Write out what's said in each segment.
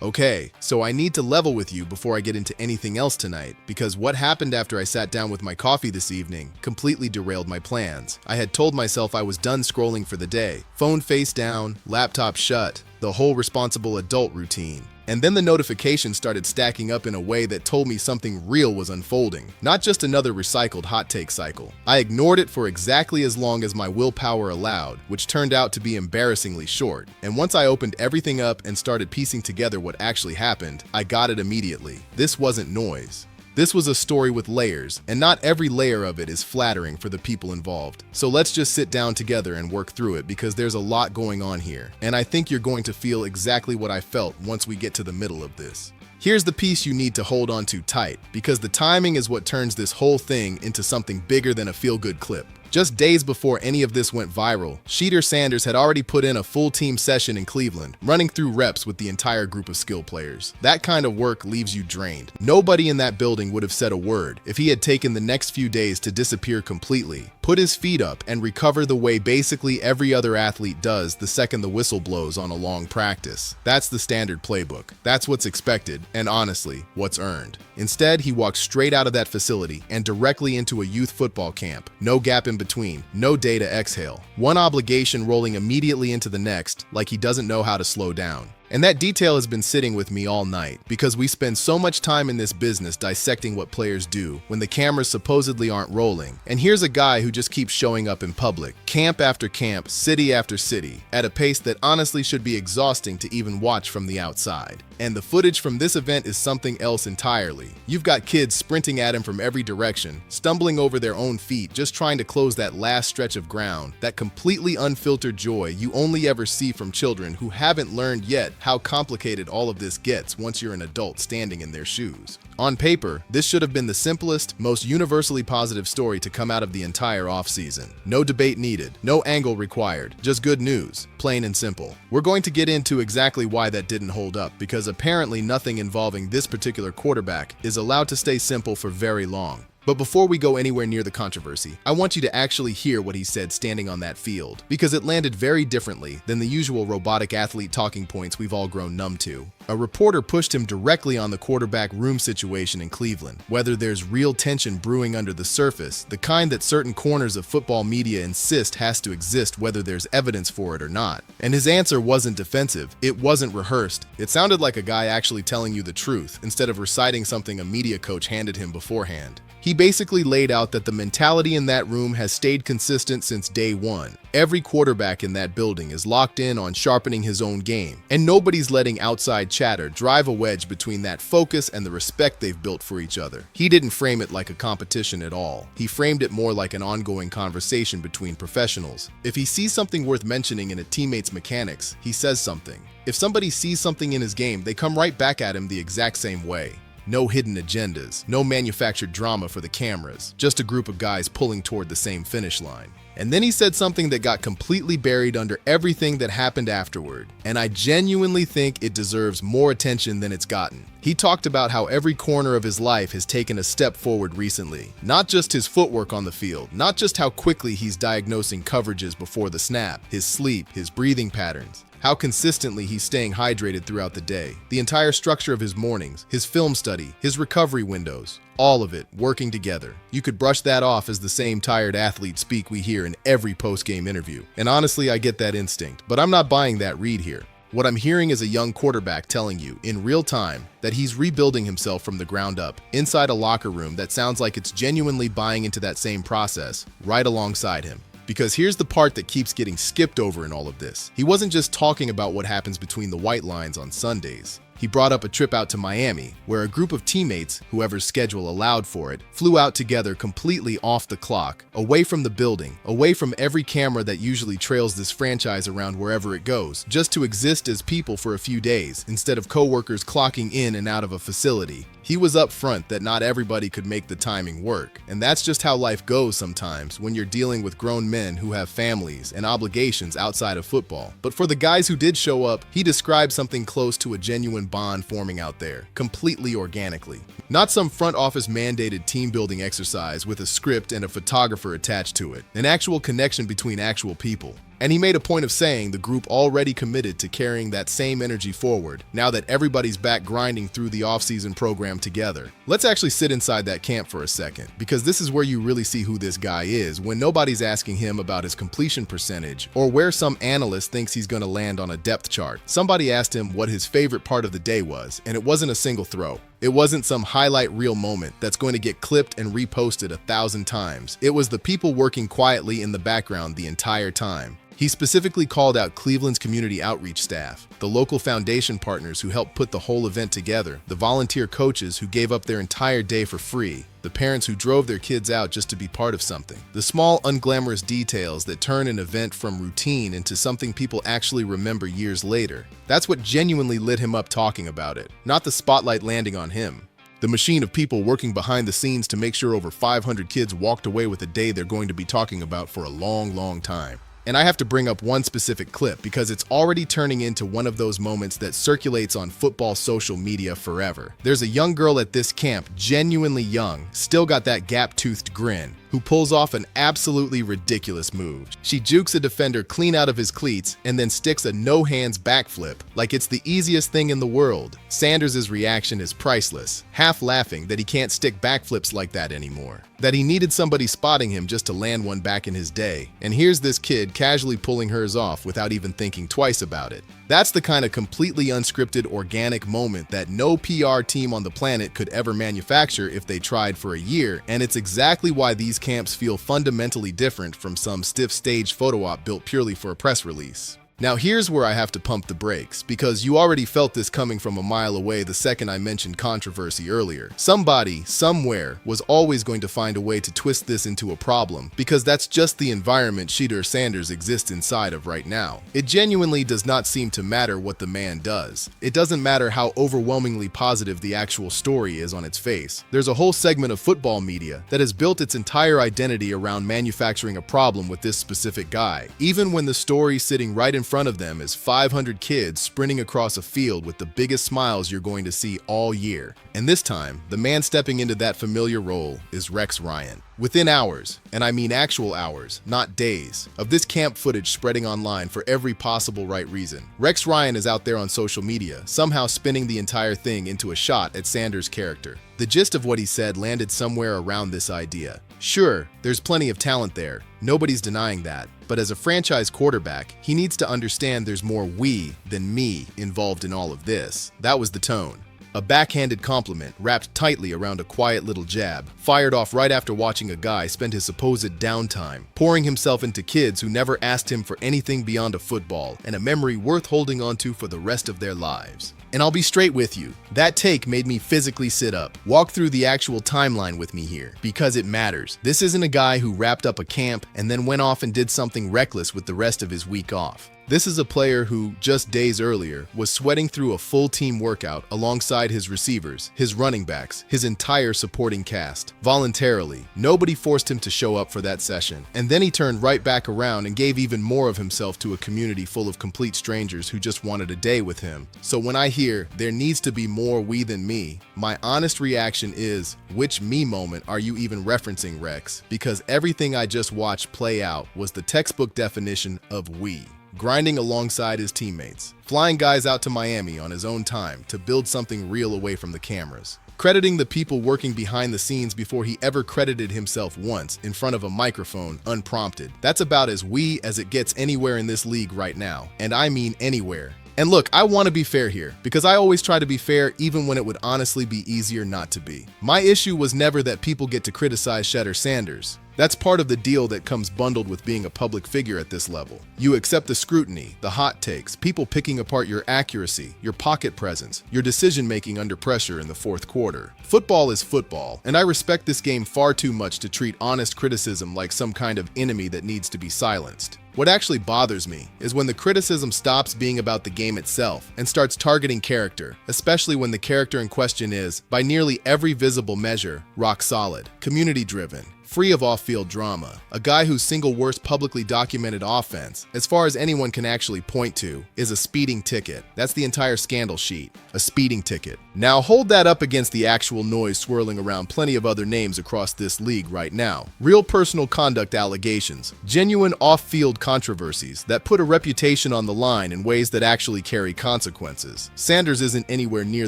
Okay, so I need to level with you before I get into anything else tonight, because what happened after I sat down with my coffee this evening completely derailed my plans. I had told myself I was done scrolling for the day. Phone face down, laptop shut, the whole responsible adult routine. And then the notifications started stacking up in a way that told me something real was unfolding, not just another recycled hot take cycle. I ignored it for exactly as long as my willpower allowed, which turned out to be embarrassingly short. And once I opened everything up and started piecing together what actually happened, I got it immediately. This wasn't noise. This was a story with layers, and not every layer of it is flattering for the people involved. So let's just sit down together and work through it, because there's a lot going on here. And I think you're going to feel exactly what I felt once we get to the middle of this. Here's the piece you need to hold on to tight, because the timing is what turns this whole thing into something bigger than a feel-good clip. Just days before any of this went viral, Shedeur Sanders had already put in a full team session in Cleveland, running through reps with the entire group of skill players. That kind of work leaves you drained. Nobody in that building would have said a word if he had taken the next few days to disappear completely, put his feet up, and recover the way basically every other athlete does the second the whistle blows on a long practice. That's the standard playbook. That's what's expected, and honestly, what's earned. Instead, he walked straight out of that facility and directly into a youth football camp. No gap in between, no day to exhale. One obligation rolling immediately into the next, like he doesn't know how to slow down. And that detail has been sitting with me all night, because we spend so much time in this business dissecting what players do when the cameras supposedly aren't rolling. And here's a guy who just keeps showing up in public, camp after camp, city after city, at a pace that honestly should be exhausting to even watch from the outside. And the footage from this event is something else entirely. You've got kids sprinting at him from every direction, stumbling over their own feet, just trying to close that last stretch of ground, that completely unfiltered joy you only ever see from children who haven't learned yet how complicated all of this gets once you're an adult standing in their shoes. On paper, this should have been the simplest, most universally positive story to come out of the entire offseason. No debate needed, no angle required, just good news, plain and simple. We're going to get into exactly why that didn't hold up, because apparently nothing involving this particular quarterback is allowed to stay simple for very long. But before we go anywhere near the controversy, I want you to actually hear what he said standing on that field, because it landed very differently than the usual robotic athlete talking points we've all grown numb to. A reporter pushed him directly on the quarterback room situation in Cleveland, whether there's real tension brewing under the surface, the kind that certain corners of football media insist has to exist whether there's evidence for it or not. And his answer wasn't defensive, it wasn't rehearsed. It sounded like a guy actually telling you the truth, instead of reciting something a media coach handed him beforehand. He basically laid out that the mentality in that room has stayed consistent since day one. Every quarterback in that building is locked in on sharpening his own game, and nobody's letting outside chatter drive a wedge between that focus and the respect they've built for each other. He didn't frame it like a competition at all. He framed it more like an ongoing conversation between professionals. If he sees something worth mentioning in a teammate's mechanics, he says something. If somebody sees something in his game, they come right back at him the exact same way. No hidden agendas, no manufactured drama for the cameras, just a group of guys pulling toward the same finish line. And then he said something that got completely buried under everything that happened afterward, and I genuinely think it deserves more attention than it's gotten. He talked about how every corner of his life has taken a step forward recently. Not just his footwork on the field, not just how quickly he's diagnosing coverages before the snap, his sleep, his breathing patterns, how consistently he's staying hydrated throughout the day, the entire structure of his mornings, his film study, his recovery windows, all of it working together. You could brush that off as the same tired athlete speak we hear in every post-game interview. And honestly, I get that instinct, but I'm not buying that read here. What I'm hearing is a young quarterback telling you, in real time, that he's rebuilding himself from the ground up, inside a locker room that sounds like it's genuinely buying into that same process, right alongside him. Because here's the part that keeps getting skipped over in all of this. He wasn't just talking about what happens between the white lines on Sundays. He brought up a trip out to Miami, where a group of teammates, whoever's schedule allowed for it, flew out together completely off the clock, away from the building, away from every camera that usually trails this franchise around wherever it goes, just to exist as people for a few days, instead of coworkers clocking in and out of a facility. He was upfront that not everybody could make the timing work, and that's just how life goes sometimes when you're dealing with grown men who have families and obligations outside of football. But for the guys who did show up, he described something close to a genuine bond forming out there, completely organically. Not some front office mandated team building exercise with a script and a photographer attached to it, an actual connection between actual people. And he made a point of saying the group already committed to carrying that same energy forward, now that everybody's back grinding through the off-season program together. Let's actually sit inside that camp for a second, because this is where you really see who this guy is when nobody's asking him about his completion percentage or where some analyst thinks he's going to land on a depth chart. Somebody asked him what his favorite part of the day was, and it wasn't a single throw. It wasn't some highlight reel moment that's going to get clipped and reposted 1,000 times. It was the people working quietly in the background the entire time. He specifically called out Cleveland's community outreach staff, the local foundation partners who helped put the whole event together, the volunteer coaches who gave up their entire day for free, the parents who drove their kids out just to be part of something. The small, unglamorous details that turn an event from routine into something people actually remember years later. That's what genuinely lit him up talking about it, not the spotlight landing on him. The machine of people working behind the scenes to make sure over 500 kids walked away with a day they're going to be talking about for a long, long time. And I have to bring up one specific clip because it's already turning into one of those moments that circulates on football social media forever. There's a young girl at this camp, genuinely young, still got that gap-toothed grin, who pulls off an absolutely ridiculous move. She jukes a defender clean out of his cleats and then sticks a no-hands backflip like it's the easiest thing in the world. Sanders' reaction is priceless, half laughing that he can't stick backflips like that anymore, that he needed somebody spotting him just to land one back in his day. And here's this kid casually pulling hers off without even thinking twice about it. That's the kind of completely unscripted, organic moment that no PR team on the planet could ever manufacture if they tried for a year, and it's exactly why these camps feel fundamentally different from some stiff stage photo op built purely for a press release. Now here's where I have to pump the brakes, because you already felt this coming from a mile away the second I mentioned controversy earlier. Somebody, somewhere, was always going to find a way to twist this into a problem, because that's just the environment Shedeur Sanders exists inside of right now. It genuinely does not seem to matter what the man does. It doesn't matter how overwhelmingly positive the actual story is on its face. There's a whole segment of football media that has built its entire identity around manufacturing a problem with this specific guy, even when the story sitting right in front of them is 500 kids sprinting across a field with the biggest smiles you're going to see all year. And this time, the man stepping into that familiar role is Rex Ryan. Within hours, and I mean actual hours, not days, of this camp footage spreading online for every possible right reason, Rex Ryan is out there on social media, somehow spinning the entire thing into a shot at Sanders' character. The gist of what he said landed somewhere around this idea. Sure, there's plenty of talent there, nobody's denying that, but as a franchise quarterback, he needs to understand there's more we than me involved in all of this. That was the tone. A backhanded compliment wrapped tightly around a quiet little jab, fired off right after watching a guy spend his supposed downtime, pouring himself into kids who never asked him for anything beyond a football and a memory worth holding onto for the rest of their lives. And I'll be straight with you, that take made me physically sit up. Walk through the actual timeline with me here, because it matters. This isn't a guy who wrapped up a camp and then went off and did something reckless with the rest of his week off. This is a player who, just days earlier, was sweating through a full team workout alongside his receivers, his running backs, his entire supporting cast. Voluntarily, nobody forced him to show up for that session. And then he turned right back around and gave even more of himself to a community full of complete strangers who just wanted a day with him. So when I hear, there needs to be more we than me, my honest reaction is, which me moment are you even referencing, Rex? Because everything I just watched play out was the textbook definition of we. Grinding alongside his teammates, flying guys out to Miami on his own time to build something real away from the cameras, crediting the people working behind the scenes before he ever credited himself once in front of a microphone unprompted. That's about as we as it gets anywhere in this league right now, and I mean anywhere. And look, I want to be fair here, because I always try to be fair even when it would honestly be easier not to be. My issue was never that people get to criticize Shedeur Sanders. That's part of the deal that comes bundled with being a public figure at this level. You accept the scrutiny, the hot takes, people picking apart your accuracy, your pocket presence, your decision-making under pressure in the fourth quarter. Football is football, and I respect this game far too much to treat honest criticism like some kind of enemy that needs to be silenced. What actually bothers me is when the criticism stops being about the game itself and starts targeting character, especially when the character in question is, by nearly every visible measure, rock solid, community-driven, free of off-field drama. A guy whose single worst publicly documented offense, as far as anyone can actually point to, is a speeding ticket. That's the entire scandal sheet. A speeding ticket. Now hold that up against the actual noise swirling around plenty of other names across this league right now. Real personal conduct allegations, genuine off-field controversies that put a reputation on the line in ways that actually carry consequences. Sanders isn't anywhere near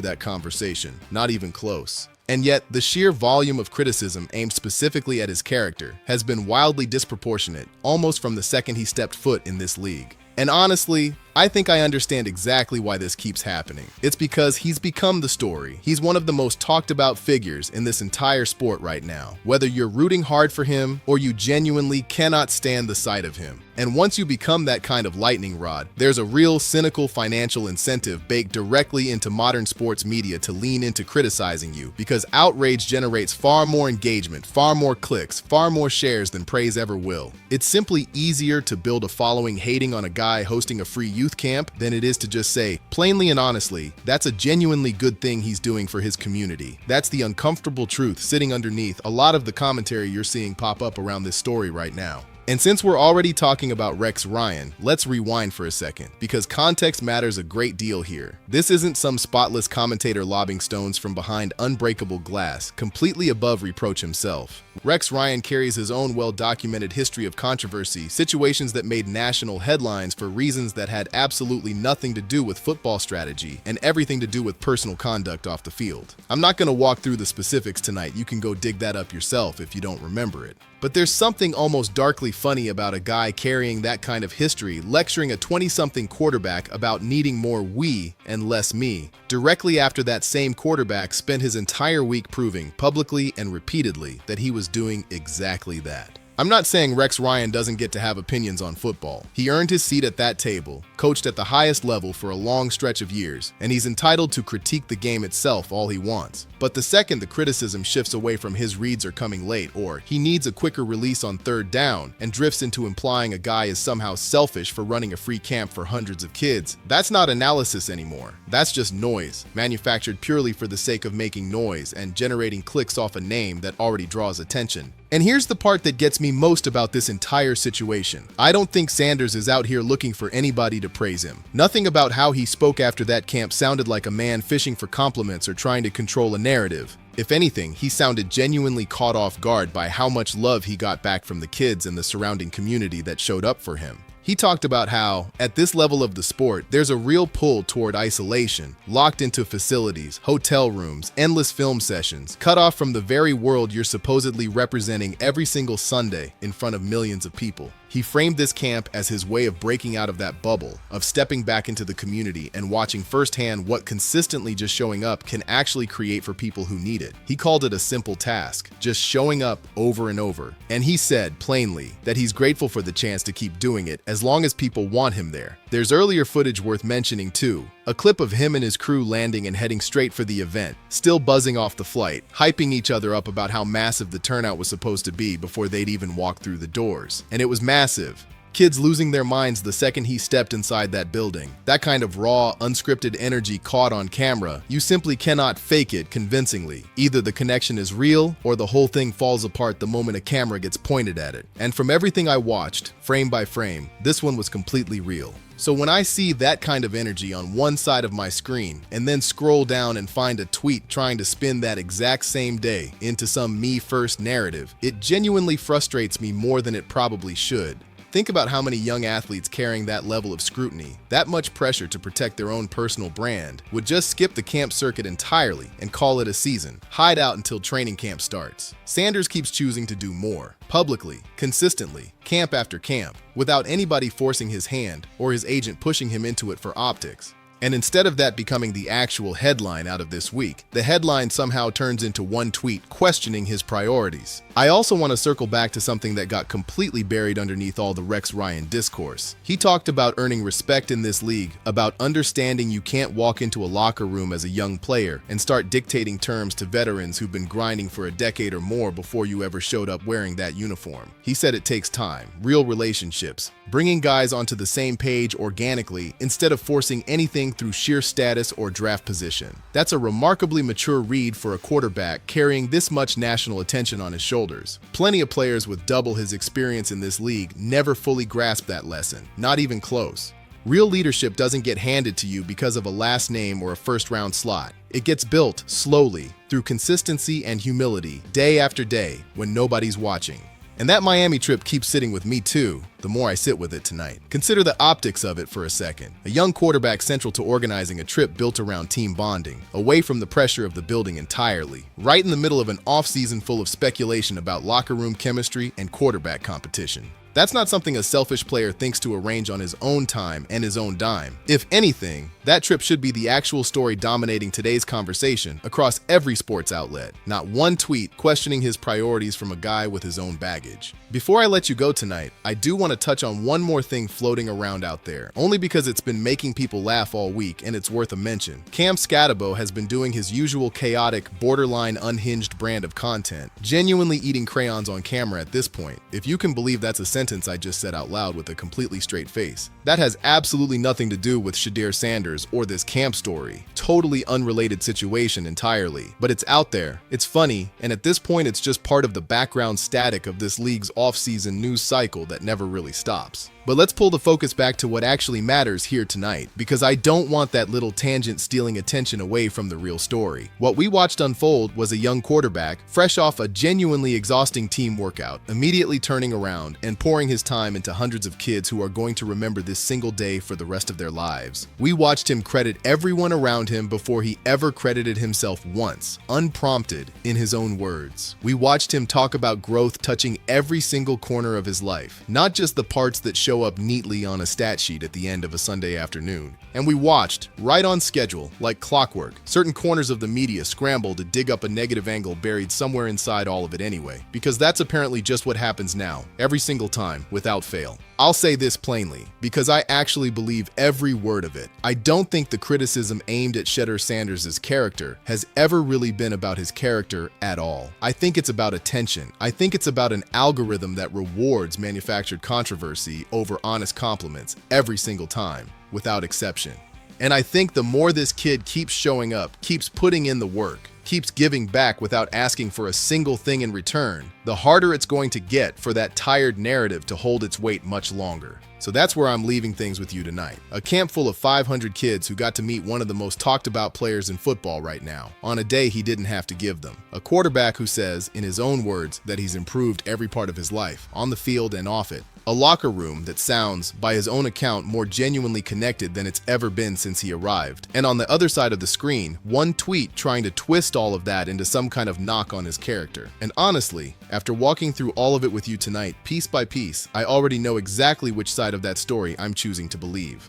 that conversation, not even close. And yet, the sheer volume of criticism aimed specifically at his character has been wildly disproportionate, almost from the second he stepped foot in this league. And honestly, I think I understand exactly why this keeps happening. It's because he's become the story. He's one of the most talked about figures in this entire sport right now, whether you're rooting hard for him or you genuinely cannot stand the sight of him. And once you become that kind of lightning rod, there's a real cynical financial incentive baked directly into modern sports media to lean into criticizing you, because outrage generates far more engagement, far more clicks, far more shares than praise ever will. It's simply easier to build a following hating on a guy hosting a free youth camp than it is to just say, plainly and honestly, that's a genuinely good thing he's doing for his community. That's the uncomfortable truth sitting underneath a lot of the commentary you're seeing pop up around this story right now. And since we're already talking about Rex Ryan, let's rewind for a second, because context matters a great deal here. This isn't some spotless commentator lobbing stones from behind unbreakable glass, completely above reproach himself. Rex Ryan carries his own well-documented history of controversy, situations that made national headlines for reasons that had absolutely nothing to do with football strategy and everything to do with personal conduct off the field. I'm not going to walk through the specifics tonight. You can go dig that up yourself if you don't remember it. But there's something almost darkly funny about a guy carrying that kind of history lecturing a 20-something quarterback about needing more we and less me, directly after that same quarterback spent his entire week proving, publicly and repeatedly, that he was doing exactly that. I'm not saying Rex Ryan doesn't get to have opinions on football. He earned his seat at that table, coached at the highest level for a long stretch of years, and he's entitled to critique the game itself all he wants. But the second the criticism shifts away from his reads are coming late, or he needs a quicker release on third down, and drifts into implying a guy is somehow selfish for running a free camp for hundreds of kids, that's not analysis anymore. That's just noise, manufactured purely for the sake of making noise and generating clicks off a name that already draws attention. And here's the part that gets me most about this entire situation. I don't think Sanders is out here looking for anybody to praise him. Nothing about how he spoke after that camp sounded like a man fishing for compliments or trying to control a narrative. If anything, he sounded genuinely caught off guard by how much love he got back from the kids and the surrounding community that showed up for him. He talked about how, at this level of the sport, there's a real pull toward isolation, locked into facilities, hotel rooms, endless film sessions, cut off from the very world you're supposedly representing every single Sunday in front of millions of people. He framed this camp as his way of breaking out of that bubble, of stepping back into the community and watching firsthand what consistently just showing up can actually create for people who need it. He called it a simple task, just showing up over and over. And he said, plainly, that he's grateful for the chance to keep doing it as long as people want him there. There's earlier footage worth mentioning too. A clip of him and his crew landing and heading straight for the event, still buzzing off the flight, hyping each other up about how massive the turnout was supposed to be before they'd even walk through the doors. And it was massive. Kids losing their minds the second he stepped inside that building. That kind of raw, unscripted energy caught on camera, you simply cannot fake it convincingly. Either the connection is real, or the whole thing falls apart the moment a camera gets pointed at it. And from everything I watched, frame by frame, this one was completely real. So when I see that kind of energy on one side of my screen, and then scroll down and find a tweet trying to spin that exact same day into some me-first narrative, it genuinely frustrates me more than it probably should. Think about how many young athletes carrying that level of scrutiny, that much pressure to protect their own personal brand, would just skip the camp circuit entirely and call it a season, hide out until training camp starts. Sanders keeps choosing to do more, publicly, consistently, camp after camp, without anybody forcing his hand or his agent pushing him into it for optics. And instead of that becoming the actual headline out of this week, the headline somehow turns into one tweet questioning his priorities. I also want to circle back to something that got completely buried underneath all the Rex Ryan discourse. He talked about earning respect in this league, about understanding you can't walk into a locker room as a young player and start dictating terms to veterans who've been grinding for a decade or more before you ever showed up wearing that uniform. He said it takes time, real relationships, bringing guys onto the same page organically instead of forcing anything playing through sheer status or draft position. That's a remarkably mature read for a quarterback carrying this much national attention on his shoulders. Plenty of players with double his experience in this league never fully grasp that lesson, not even close. Real leadership doesn't get handed to you because of a last name or a first-round slot. It gets built slowly, through consistency and humility, day after day, when nobody's watching. And that Miami trip keeps sitting with me too, the more I sit with it tonight. Consider the optics of it for a second. A young quarterback central to organizing a trip built around team bonding, away from the pressure of the building entirely, right in the middle of an off-season full of speculation about locker room chemistry and quarterback competition. That's not something a selfish player thinks to arrange on his own time and his own dime. If anything, that trip should be the actual story dominating today's conversation across every sports outlet, not one tweet questioning his priorities from a guy with his own baggage. Before I let you go tonight, I do want to touch on one more thing floating around out there, only because it's been making people laugh all week and it's worth a mention. Cam Scatabo has been doing his usual chaotic, borderline unhinged brand of content, genuinely eating crayons on camera at this point, if you can believe that's a sentence I just said out loud with a completely straight face. That has absolutely nothing to do with Shedeur Sanders or this camp story. Totally unrelated situation entirely. But it's out there, it's funny, and at this point it's just part of the background static of this league's off-season news cycle that never really stops. But let's pull the focus back to what actually matters here tonight, because I don't want that little tangent stealing attention away from the real story. What we watched unfold was a young quarterback, fresh off a genuinely exhausting team workout, immediately turning around and pouring his time into hundreds of kids who are going to remember this single day for the rest of their lives. We watched him credit everyone around him before he ever credited himself once, unprompted, in his own words. We watched him talk about growth touching every single corner of his life, not just the parts that show up neatly on a stat sheet at the end of a Sunday afternoon. And we watched, right on schedule, like clockwork, certain corners of the media scramble to dig up a negative angle buried somewhere inside all of it anyway, because that's apparently just what happens now, every single time, without fail. I'll say this plainly, because I actually believe every word of it. I don't think the criticism aimed at Shedeur Sanders' character has ever really been about his character at all. I think it's about attention. I think it's about an algorithm that rewards manufactured controversy over honest compliments every single time, without exception. And I think the more this kid keeps showing up, keeps putting in the work, keeps giving back without asking for a single thing in return, the harder it's going to get for that tired narrative to hold its weight much longer. So that's where I'm leaving things with you tonight. A camp full of 500 kids who got to meet one of the most talked about players in football right now, on a day he didn't have to give them. A quarterback who says, in his own words, that he's improved every part of his life, on the field and off it. A locker room that sounds, by his own account, more genuinely connected than it's ever been since he arrived. And on the other side of the screen, one tweet trying to twist all of that into some kind of knock on his character. And honestly, after walking through all of it with you tonight, piece by piece, I already know exactly which side of that story I'm choosing to believe.